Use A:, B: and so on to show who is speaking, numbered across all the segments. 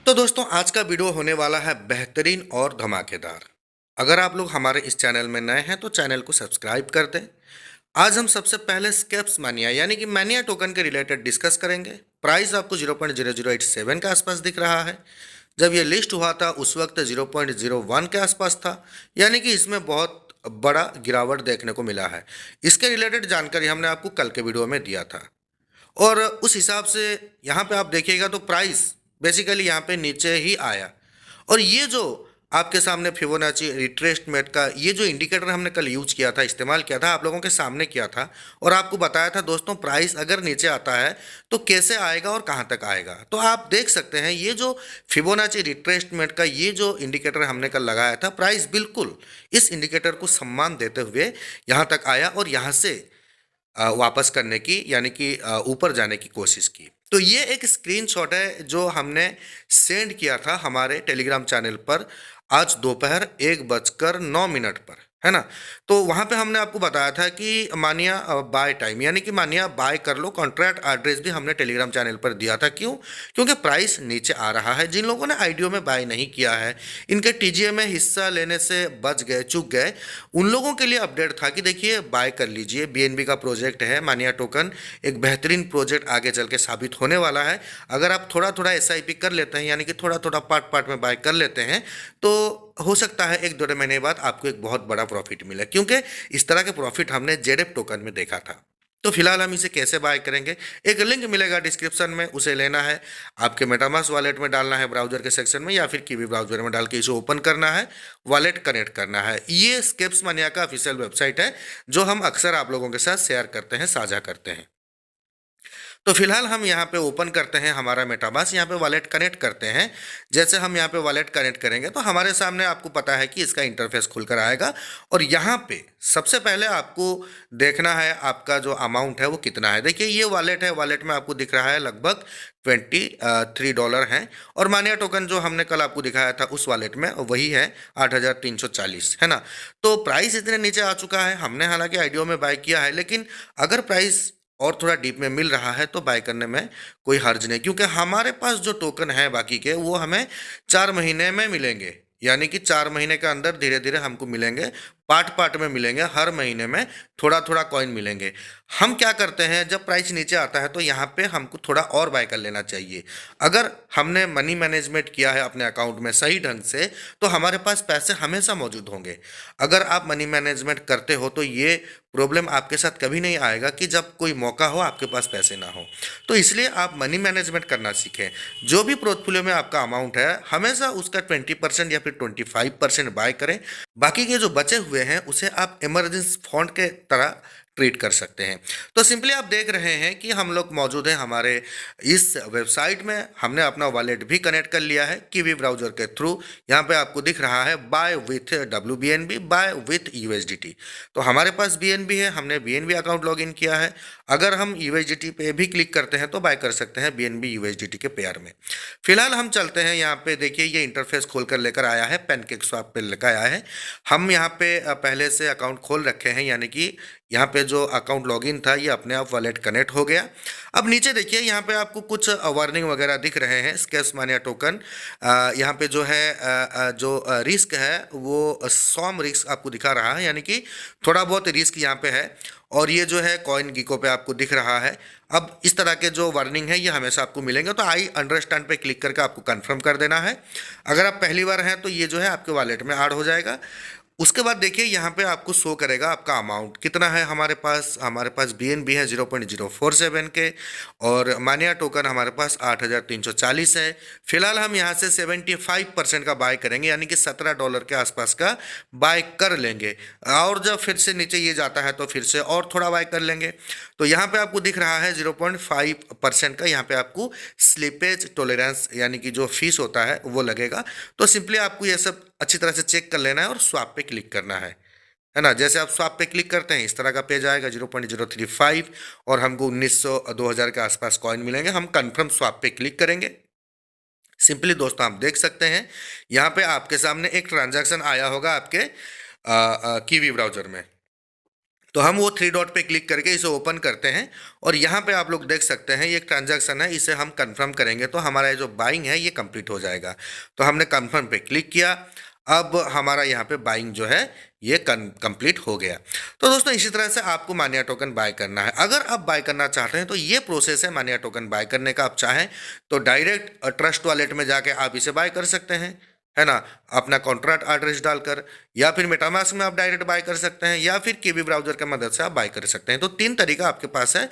A: तो दोस्तों आज का वीडियो होने वाला है बेहतरीन और धमाकेदार। अगर आप लोग हमारे इस चैनल में नए हैं तो चैनल को सब्सक्राइब कर दें। आज हम सबसे पहले स्केप्स मानिया यानी कि मैनिया टोकन के रिलेटेड डिस्कस करेंगे। प्राइस आपको 0.0087 के आसपास दिख रहा है। जब ये लिस्ट हुआ था उस वक्त 0.01 के आसपास था, यानी कि इसमें बहुत बड़ा गिरावट देखने को मिला है। इसके रिलेटेड जानकारी हमने आपको कल के वीडियो में दिया था और उस हिसाब से यहाँ पे आप देखिएगा तो प्राइस बेसिकली यहाँ पे नीचे ही आया। और ये जो आपके सामने फिबोनाची रिट्रेसमेंट का ये जो इंडिकेटर हमने कल यूज किया था, इस्तेमाल किया था, आप लोगों के सामने किया था और आपको बताया था दोस्तों प्राइस अगर नीचे आता है तो कैसे आएगा और कहाँ तक आएगा। तो आप देख सकते हैं ये जो फिबोनाची रिट्रेसमेंट का ये जो इंडिकेटर हमने कल लगाया था, प्राइस बिल्कुल इस इंडिकेटर को सम्मान देते हुए यहाँ तक आया और यहाँ से वापस करने की यानी कि ऊपर जाने की कोशिश की। तो ये एक स्क्रीनशॉट है जो हमने सेंड किया था हमारे टेलीग्राम चैनल पर आज दोपहर 1:09 पर, है ना। तो वहाँ पे हमने आपको बताया था कि मानिया बाय टाइम यानी कि मानिया बाय कर लो। कॉन्ट्रैक्ट एड्रेस भी हमने टेलीग्राम चैनल पर दिया था। क्यों? क्योंकि प्राइस नीचे आ रहा है। जिन लोगों ने आईडीओ में बाय नहीं किया है, इनके टीजीए में हिस्सा लेने से बच गए, चूक गए, उन लोगों के लिए अपडेट था कि देखिए बाय कर लीजिए। बीएनबी का प्रोजेक्ट है मानिया टोकन, एक बेहतरीन प्रोजेक्ट आगे चल के साबित होने वाला है। अगर आप थोड़ा थोड़ा एसआईपी कर लेते हैं यानी कि थोड़ा थोड़ा पार्ट पार्ट में बाय कर लेते हैं तो हो सकता है 1-2 महीने बाद आपको एक बहुत बड़ा प्रॉफिट मिले, क्योंकि इस तरह के प्रॉफिट हमने जेडेप टोकन में देखा था। तो फिलहाल हम इसे कैसे बाय करेंगे, एक लिंक मिलेगा डिस्क्रिप्शन में, उसे लेना है, आपके मेटामास्क वॉलेट में डालना है ब्राउजर के सेक्शन में, या फिर कीवी ब्राउजर में डाल के इसे ओपन करना है, वॉलेट कनेक्ट करना है। ये स्केप्स मानिया का ऑफिशियल वेबसाइट है जो हम अक्सर आप लोगों के साथ शेयर करते हैं, साझा करते हैं। तो फिलहाल हम यहाँ पे ओपन करते हैं हमारा मेटामास्क, यहाँ पे वॉलेट कनेक्ट करते हैं। जैसे हम यहाँ पे वॉलेट कनेक्ट करेंगे तो हमारे सामने आपको पता है कि इसका इंटरफेस खुलकर आएगा और यहाँ पे सबसे पहले आपको देखना है आपका जो अमाउंट है वो कितना है। देखिए ये वॉलेट है, वॉलेट में आपको दिख रहा है लगभग $23 हैं और मानिया टोकन जो हमने कल आपको दिखाया था उस वॉलेट में वही है 8,340, है ना। तो प्राइस इतने नीचे आ चुका है। हमने हालांकि आईडीओ में बाय किया है, लेकिन अगर प्राइस और थोड़ा डीप में मिल रहा है तो बाय करने में कोई हर्ज नहीं, क्योंकि हमारे पास जो टोकन है बाकी के वो हमें 4 महीने में मिलेंगे। यानी कि 4 महीने के अंदर धीरे धीरे हमको मिलेंगे, पार्ट पार्ट में मिलेंगे, हर महीने में थोड़ा थोड़ा कॉइन मिलेंगे। हम क्या करते हैं, जब प्राइस नीचे आता है तो यहाँ पे हमको थोड़ा और बाय कर लेना चाहिए। अगर हमने मनी मैनेजमेंट किया है अपने अकाउंट में सही ढंग से तो हमारे पास पैसे हमेशा मौजूद होंगे। अगर आप मनी मैनेजमेंट करते हो तो ये प्रॉब्लम आपके साथ कभी नहीं आएगा कि जब कोई मौका हो आपके पास पैसे ना हो। तो इसलिए आप मनी मैनेजमेंट करना सीखें। जो भी पोर्टफोलियो में आपका अमाउंट है हमेशा उसका 20% या फिर 25% बाय करें। बाकी के जो बचे हुए हैं उसे आप इमरजेंसी फंड के तरह ट्रीट कर सकते हैं। तो सिंपली आप देख रहे हैं कि हम लोग मौजूद हैं हमारे इस वेबसाइट में। हमने अपना वॉलेट भी कनेक्ट कर लिया है कीवी ब्राउजर के थ्रू। यहाँ पे आपको दिख रहा है buy with WBNB, buy with USDT। तो हमारे पास BNB है, हमने BNB अकाउंट लॉगिन किया है। अगर हम USDT पे भी क्लिक करते हैं तो बाय कर सकते हैं BNB USDT के पेयर में। फिलहाल हम चलते हैं यहाँ पे, देखिए ये इंटरफेस खोल कर लेकर आया है, पैनकेक स्वैप पे लेकर आया है। हम यहाँ पे पहले से अकाउंट खोल रखे हैं, यानी कि यहाँ पे जो अकाउंट लॉगिन था ये अपने आप वॉलेट कनेक्ट हो गया। अब नीचे देखिए यहाँ पे आपको कुछ वार्निंग वगैरह दिख रहे हैं। स्केप्स मानिया टोकन यहाँ पे जो है जो रिस्क है वो सॉम रिस्क आपको दिखा रहा है, यानी कि थोड़ा बहुत रिस्क यहाँ पे है। और ये जो है कॉइन गिको पे आपको दिख रहा है। अब इस तरह के जो वार्निंग है ये हमेशा आपको मिलेंगे, तो आई अंडरस्टैंड पे क्लिक करके आपको कंफर्म कर देना है। अगर आप पहली बार हैं तो ये जो है आपके वॉलेट में ऐड हो जाएगा। उसके बाद देखिए यहाँ पे आपको शो करेगा आपका अमाउंट कितना है। हमारे पास BNB है 0.047 के और मानिया टोकन हमारे पास 8,340 है। फिलहाल हम यहाँ से 75% का बाय करेंगे, यानी कि $17 के आसपास का बाय कर लेंगे। और जब फिर से नीचे ये जाता है तो फिर से और थोड़ा बाय कर लेंगे। तो यहाँ पे आपको दिख रहा है 0.5% का यहाँ पे आपको स्लिपेज टॉलरेंस यानी कि जो फीस होता है वो लगेगा। तो सिंपली आपको ये सब अच्छी तरह से चेक कर लेना है और स्वाप पे क्लिक करना है ना। जैसे आप स्वाप पे क्लिक करते हैं इस तरह का पेज आएगा 0.035 और हमको 1900 2000 के आसपास कॉइन मिलेंगे। हम कंफर्म स्वाप पे क्लिक करेंगे। सिंपली दोस्तों आप देख सकते हैं यहाँ पे आपके सामने एक ट्रांजैक्शन आया होगा आपके कीवी ब्राउजर में। तो हम वो थ्री डॉट पे क्लिक करके इसे ओपन करते हैं और यहाँ पे आप लोग देख सकते हैं ये एक ट्रांजैक्शन है, इसे हम कंफर्म करेंगे तो हमारा जो बाइंग है ये कंप्लीट हो जाएगा। तो हमने कंफर्म पे क्लिक किया, अब हमारा यहाँ पे बाइंग जो है ये कंप्लीट हो गया। तो दोस्तों इसी तरह से आपको मानिया टोकन बाय करना है। अगर आप बाय करना चाहते हैं तो ये प्रोसेस है मानिया टोकन बाय करने का। आप चाहें तो डायरेक्ट ट्रस्ट वॉलेट में जाके आप इसे बाय कर सकते हैं, है ना, अपना कॉन्ट्रैक्ट एड्रेस डालकर, या फिर मेटामास्क में आप डायरेक्ट बाय कर सकते हैं, या फिर कीवी ब्राउजर की मदद से आप बाय कर सकते हैं। तो 3 तरीका आपके पास है।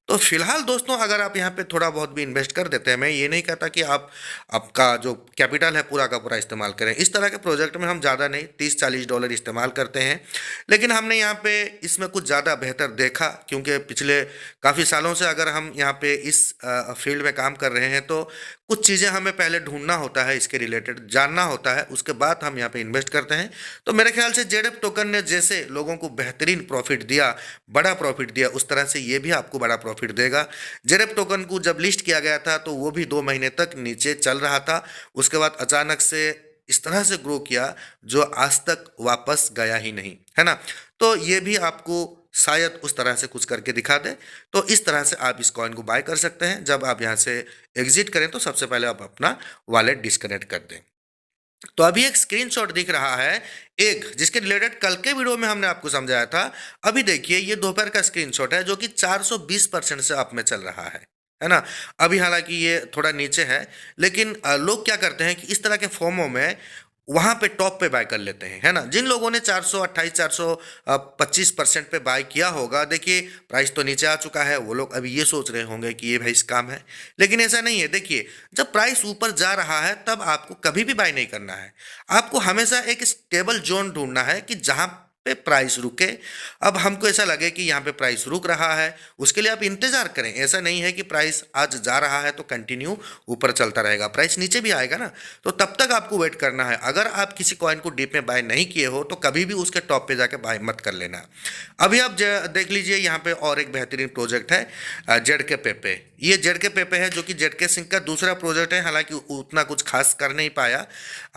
A: तो फिलहाल दोस्तों अगर आप यहाँ पे थोड़ा बहुत भी इन्वेस्ट कर देते हैं, मैं ये नहीं कहता कि आप आपका जो कैपिटल है पूरा का पूरा इस्तेमाल करें। इस तरह के प्रोजेक्ट में हम ज़्यादा नहीं $30-40 इस्तेमाल करते हैं, लेकिन हमने यहाँ पे इसमें कुछ ज़्यादा बेहतर देखा, क्योंकि पिछले काफ़ी सालों से अगर हम यहाँ पे इस फील्ड में काम कर रहे हैं तो कुछ चीज़ें हमें पहले ढूंढना होता है, इसके रिलेटेड जानना होता है, उसके बाद हम यहाँ पे इन्वेस्ट करते हैं। तो मेरे ख्याल से जेडएफ टोकन ने जैसे लोगों को बेहतरीन प्रॉफिट दिया, बड़ा प्रॉफिट दिया, उस तरह से ये भी आपको बड़ा प्रॉफिट देगा। जेडएफ टोकन को जब लिस्ट किया गया था तो वो भी 2 महीने तक नीचे चल रहा था, उसके बाद अचानक से इस तरह से ग्रो किया जो आज तक वापस गया ही नहीं, है ना। तो ये भी आपको शायद उस तरह से कुछ करके दिखा दे। तो इस तरह से आप इस कॉइन को बाय कर सकते हैं। जब आप यहाँ से एग्जिट करें तो सबसे पहले आप अपना वॉलेट डिस्कनेक्ट कर दें। तो अभी एक स्क्रीनशॉट दिख रहा है एक, जिसके रिलेटेड कल के वीडियो में हमने आपको समझाया था। अभी देखिए ये दोपहर का स्क्रीनशॉट है जो कि 420% से अप में चल रहा है ना। अभी हालांकि ये थोड़ा नीचे है, लेकिन लोग क्या करते हैं कि इस तरह के फॉर्मों में वहां पे टॉप पे बाय कर लेते हैं, है ना। जिन लोगों ने 428-425% पे बाय किया होगा, देखिए प्राइस तो नीचे आ चुका है, वो लोग अभी ये सोच रहे होंगे कि ये भाई स्कैम है, लेकिन ऐसा नहीं है। देखिए जब प्राइस ऊपर जा रहा है तब आपको कभी भी बाय नहीं करना है। आपको हमेशा एक स्टेबल जोन ढूंढना है कि जहां पे प्राइस रुके। अब हमको ऐसा लगे कि यहाँ पे प्राइस रुक रहा है, उसके लिए आप इंतजार करें। ऐसा नहीं है कि प्राइस आज जा रहा है तो कंटिन्यू ऊपर चलता रहेगा, प्राइस नीचे भी आएगा ना, तो तब तक आपको वेट करना है। अगर आप किसी कॉइन को डीप में बाय नहीं किए हो तो कभी भी उसके टॉप पे जाके बाय मत कर लेना। अभी आप देख लीजिए यहाँ पे और एक बेहतरीन प्रोजेक्ट है जेड के पेपे। ये जेड के पेपे है जो कि जेड के सिंह का दूसरा प्रोजेक्ट है, हालांकि उतना कुछ खास कर नहीं पाया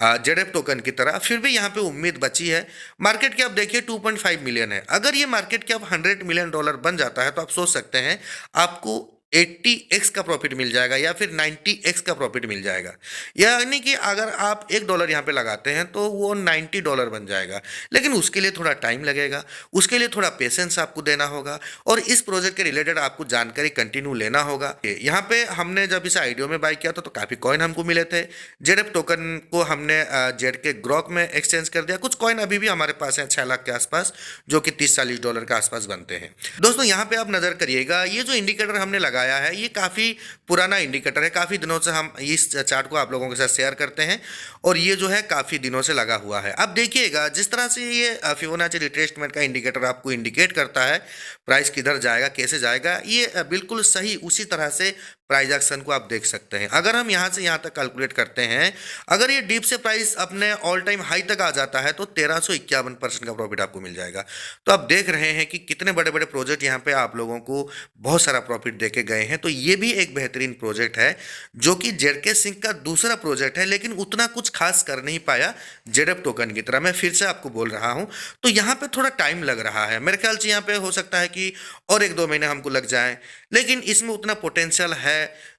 A: जेडएफ टोकन की तरह, फिर भी यहाँ पे उम्मीद बची है। मार्केट कैप देखिए 2.5 मिलियन है। अगर ये मार्केट कैप $100 मिलियन बन जाता है तो आप सोच सकते हैं आपको 80x का प्रॉफिट मिल जाएगा या फिर 90x का प्रॉफिट मिल जाएगा। यानी कि अगर आप $1 यहाँ पे लगाते हैं तो वो $90 बन जाएगा, लेकिन उसके लिए थोड़ा टाइम लगेगा, उसके लिए थोड़ा पेशेंस आपको देना होगा और इस प्रोजेक्ट के रिलेटेड आपको जानकारी कंटिन्यू लेना होगा। यहाँ पे हमने जब इसे आईडीओ में बाय किया था तो काफ़ी कॉइन हमको मिले थे। जेडएफ टोकन को हमने जेड के ग्रॉक में एक्सचेंज कर दिया। कुछ कॉइन अभी भी हमारे पास है 6 लाख के आसपास, जो कि $30-40 के आसपास बनते हैं। दोस्तों यहाँ पे आप नजर करिएगा, ये जो इंडिकेटर हमने लगाया है ये काफ़ी पुराना इंडिकेटर है। काफ़ी दिनों से हम इस चार्ट को आप लोगों के साथ शेयर करते हैं और ये जो है काफ़ी दिनों से लगा हुआ है। अब देखिएगा जिस तरह से ये फिबोनाची रिट्रेसमेंट का इंडिकेटर आपको इंडिकेट करता है प्राइस किधर जाएगा, कैसे जाएगा, ये बिल्कुल सही उसी तरह से प्राइस एक्शन को आप देख सकते हैं। अगर हम यहाँ से यहाँ तक कैलकुलेट करते हैं, अगर ये डीप से प्राइस अपने ऑल टाइम हाई तक आ जाता है तो 1351% का प्रॉफिट आपको मिल जाएगा। तो आप देख रहे हैं कि कितने बड़े बड़े प्रोजेक्ट यहाँ पे आप लोगों को बहुत सारा प्रॉफिट दे के गए हैं। तो ये भी एक बेहतरीन प्रोजेक्ट है जो कि जेडके सिंह का दूसरा प्रोजेक्ट है, लेकिन उतना कुछ खास कर नहीं पाया जेडएफ टोकन की तरह। मैं फिर से आपको बोल रहा हूँ, तो यहाँ पे थोड़ा टाइम लग रहा है। मेरे ख्याल से यहाँ पे हो सकता है कि और 1-2 महीने हमको लग जाए, लेकिन इसमें उतना पोटेंशियल है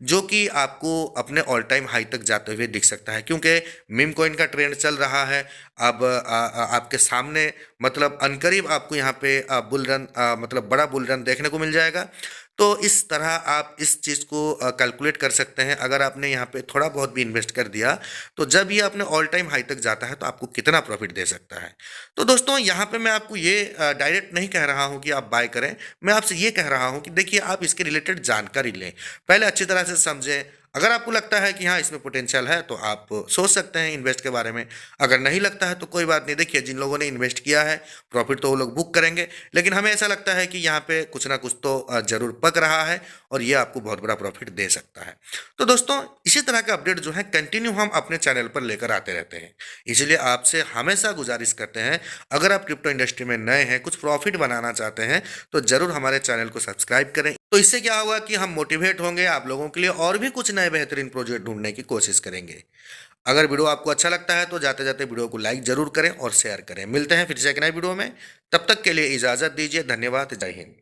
A: जो कि आपको अपने ऑल टाइम हाई तक जाते हुए दिख सकता है, क्योंकि मीम कॉइन का ट्रेंड चल रहा है। अब आपके सामने मतलब अनकरीब आपको यहाँ पे बुल रन मतलब बड़ा बुल रन देखने को मिल जाएगा। तो इस तरह आप इस चीज़ को कैलकुलेट कर सकते हैं। अगर आपने यहाँ पे थोड़ा बहुत भी इन्वेस्ट कर दिया तो जब ये अपने ऑल टाइम हाई तक जाता है तो आपको कितना प्रॉफिट दे सकता है। तो दोस्तों यहाँ पे मैं आपको ये डायरेक्ट नहीं कह रहा हूँ कि आप बाय करें, मैं आपसे ये कह रहा हूँ कि देखिए आप इसके रिलेटेड जानकारी लें, पहले अच्छी तरह से समझें। अगर आपको लगता है कि हाँ इसमें पोटेंशियल है तो आप सोच सकते हैं इन्वेस्ट के बारे में। अगर नहीं लगता है तो कोई बात नहीं। देखिए जिन लोगों ने इन्वेस्ट किया है प्रॉफिट तो वो लोग बुक करेंगे, लेकिन हमें ऐसा लगता है कि यहाँ पे कुछ ना कुछ तो जरूर पक रहा है और ये आपको बहुत बड़ा प्रॉफिट दे सकता है। तो दोस्तों इसी तरह का अपडेट जो है कंटिन्यू हम अपने चैनल पर लेकर आते रहते हैं, इसलिए आपसे हमेशा गुजारिश करते हैं अगर आप क्रिप्टो इंडस्ट्री में नए हैं, कुछ प्रॉफिट बनाना चाहते हैं तो जरूर हमारे चैनल को सब्सक्राइब करें। तो इससे क्या होगा कि हम मोटिवेट होंगे, आप लोगों के लिए और भी कुछ नए बेहतरीन प्रोजेक्ट ढूंढने की कोशिश करेंगे। अगर वीडियो आपको अच्छा लगता है तो जाते जाते वीडियो को लाइक जरूर करें और शेयर करें। मिलते हैं फिर से एक नए वीडियो में, तब तक के लिए इजाजत दीजिए। धन्यवाद। जय हिंद।